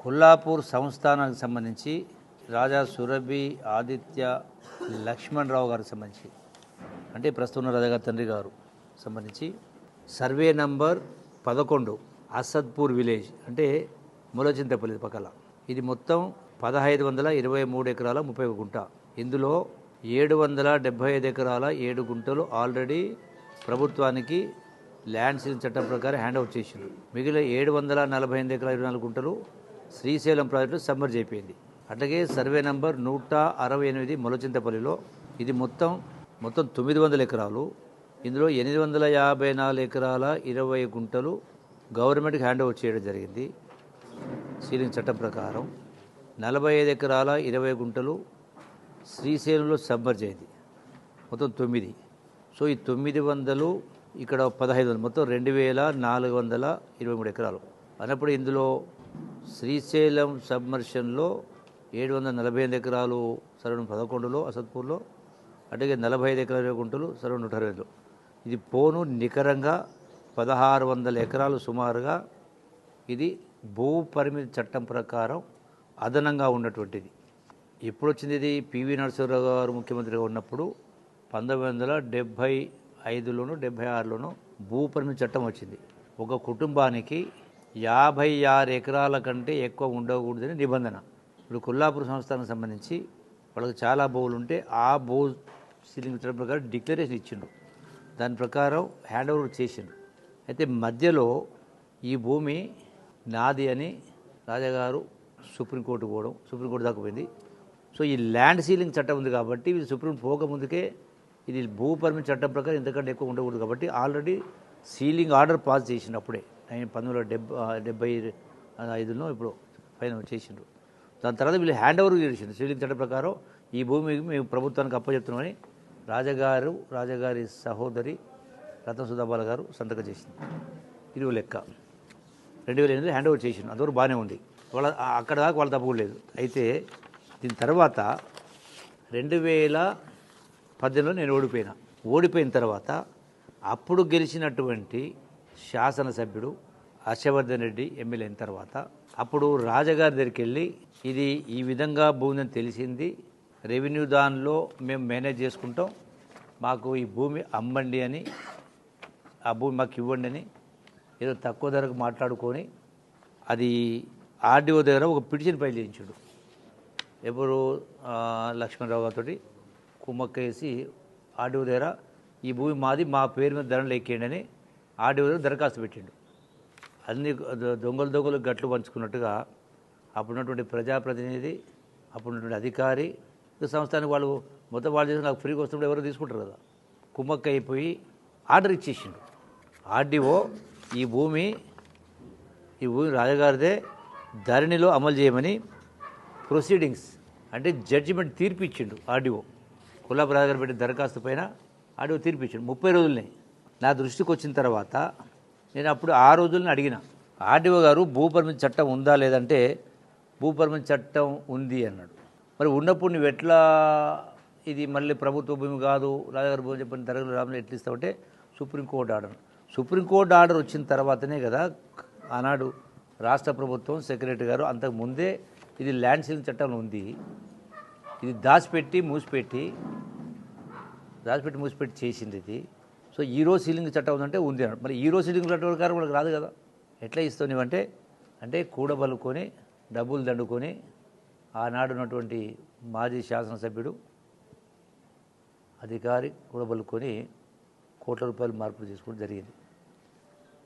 కొల్లాపూర్ సంస్థానానికి సంబంధించి రాజా సురభి ఆదిత్య లక్ష్మణరావు గారికి సంబంధించి అంటే ప్రస్తుతం ఉన్న రాజాగారి తండ్రి గారు సంబంధించి సర్వే నంబర్ 11 అసద్పూర్ విలేజ్ అంటే ములచింతపల్లి పక్కల ఇది మొత్తం 1523 ఎకరాల 31 గుంట. ఇందులో 775 ఎకరాల 7 గుంటలు ఆల్రెడీ ప్రభుత్వానికి ల్యాండ్ సీలింగ్ చట్టం ప్రకారం హ్యాండ్ ఓవర్ చేసింది. మిగిలిన 748 ఎకరాల 24 గుంటలు శ్రీశైలం ప్రాజెక్టు సబ్మర్జ్ అయిపోయింది. అట్లాగే సర్వే నంబర్ 168 ములచింతపల్లిలో ఇది మొత్తం 900 ఎకరాలు. ఇందులో 854 ఎకరాల 20 గుంటలు గవర్నమెంట్కి హ్యాండ్ ఓవర్ చేయడం జరిగింది సీలింగ్ చట్టం ప్రకారం. 45 ఎకరాల 20 గుంటలు శ్రీశైలంలో సబ్మర్జ్ అయింది, మొత్తం 9. సో ఈ 900 ఇక్కడ 1500 మొత్తం 2423 ఎకరాలు అన్నప్పుడు ఇందులో శ్రీశైలం సబ్మర్షన్లో 748 ఎకరాలు సరౌండ్ 11లో అసత్పూర్లో, అట్లాగే 45 ఎకరాల 20 గుంటలు సరౌండ్ 125లో. ఇది పోను నికరంగా 1600 ఎకరాలు సుమారుగా ఇది భూ పరిమితి చట్టం ప్రకారం అదనంగా ఉన్నటువంటిది. ఎప్పుడు వచ్చింది ఇది? పివి నరసింహారావు గారు ముఖ్యమంత్రిగా ఉన్నప్పుడు 1975లోను 76లోను భూ పరిమితి చట్టం వచ్చింది. ఒక కుటుంబానికి 56 ఎకరాల కంటే ఎక్కువ ఉండకూడదని నిబంధన. ఇప్పుడు కొల్లాపూర్ సంస్థానికి సంబంధించి వాళ్ళకి చాలా భూములు ఉంటే ఆ భూ సీలింగ్ చట్టం ప్రకారం డిక్లరేషన్ ఇచ్చిండు, దాని ప్రకారం హ్యాండ్ ఓవర్ చేసిండు. అయితే మధ్యలో ఈ భూమి నాది అని రాజాగారు సుప్రీంకోర్టు పోవడం, సుప్రీంకోర్టు దాకా పోయింది. సో ఈ ల్యాండ్ సీలింగ్ చట్టం ఉంది కాబట్టి ఇది సుప్రీం పోకముందుకే ఇది భూ పరిమితి చట్టం ప్రకారం ఇంతకంటే ఎక్కువ ఉండకూడదు కాబట్టి ఆల్రెడీ సీలింగ్ ఆర్డర్ పాస్ చేసినప్పుడే 1975లో ఇప్పుడు పైన చేసిండ్రు. దాని తర్వాత వీళ్ళు హ్యాండ్ ఓవర్ చేసిండ్రు సీలింగ్ చట్టం ప్రకారం ఈ భూమి మేము ప్రభుత్వానికి అప్పచెప్తున్నామని రాజాగారి సహోదరి రత్న సుధాబాల గారు సంతకం చేసింది. ఇది లెక్క 2008 హ్యాండ్ ఓవర్ చేసిండు, అంతవరకు బాగానే ఉంది. వాళ్ళ అక్కడ దాకా వాళ్ళ తప్పకూడలేదు. అయితే దీని తర్వాత 2018లో నేను ఓడిపోయిన తర్వాత అప్పుడు గెలిచినటువంటి శాసనసభ్యుడు హర్షవర్ధన్ రెడ్డి ఎమ్మెల్యే అయిన తర్వాత అప్పుడు రాజగారి దగ్గరికి వెళ్ళి ఇది ఈ విధంగా భూమి అని తెలిసింది, రెవెన్యూ దానిలో మేము మేనేజ్ చేసుకుంటాం, మాకు ఈ భూమి అమ్మండి అని, ఆ భూమి మాకు ఇవ్వండి అని ఏదో తక్కువ ధరకు మాట్లాడుకొని అది ఆర్డీఓ దగ్గర ఒక పిటిషన్ ఫైల్ చేయించాడు. ఎవరు లక్ష్మణరావు గారితో కుమ్మక్కేసి ఆర్డీఓ దగ్గర ఈ భూమి మాది, మా పేరు మీద ధరలు ఎక్కేయండి అని ఆర్డీఓ దగ్గర దరఖాస్తు పెట్టిండు. అన్ని దొంగలు గట్లు పంచుకున్నట్టుగా అప్పుడున్నటువంటి ప్రజాప్రతినిధి, అప్పుడున్నటువంటి అధికారి సంస్థానికి వాళ్ళు మొత్తం వాళ్ళు చేసి నాకు ఫ్రీగా వస్తుంటే ఎవరో తీసుకుంటారు కదా, కుమ్మక్క అయిపోయి ఆర్డర్ ఇచ్చేసిండు. ఆర్డీఓ ఈ భూమి రాజగారిదే, ధరణిలో అమలు చేయమని ప్రొసీడింగ్స్ అంటే జడ్జిమెంట్ తీర్పు ఇచ్చిండు ఆర్డీఓ. కొల్లాపూర్ రాజగారు పెట్టిన దరఖాస్తు పైన ఆర్డీఓ తీర్పు ఇచ్చిండు 30 రోజులనే. నా దృష్టికి వచ్చిన తర్వాత నేను అప్పుడు ఆ రోజుల్ని అడిగిన ఆర్డీఓ గారు భూ పరిమితి చట్టం ఉందా లేదంటే భూ పరిమితి చట్టం ఉంది అన్నాడు. మరి ఉన్నప్పుడు నువ్వు ఎట్లా ఇది మళ్ళీ ప్రభుత్వ భూమి కాదు రాజగారి భూమి చెప్పిన తరగతి రామని ఎట్లా ఇస్తావంటే సుప్రీంకోర్టు ఆర్డర్ వచ్చిన తర్వాతనే కదా ఆనాడు రాష్ట్ర ప్రభుత్వం సెక్రటరీ గారు అంతకు ముందే ఇది ల్యాండ్ సీలింగ్ చట్టంలో ఉంది, ఇది దాచిపెట్టి మూసిపెట్టి చేసింది ఇది. సో ఈరోజు సీలింగ్ చట్టం ఉందంటే ఉంది అన్నాడు. మరి ఈరోజు సీలింగ్ చట్టం ప్రకారం మనకు రాదు కదా, ఎట్లా ఇస్తావు నువ్వంటే అంటే కూడబలుకొని డబ్బులు దండుకొని ఆనాడు ఉన్నటువంటి మాజీ శాసనసభ్యుడు అధికారి కూడబలుకొని కోట్ల రూపాయలు మార్పులు చేసుకోవడం జరిగింది.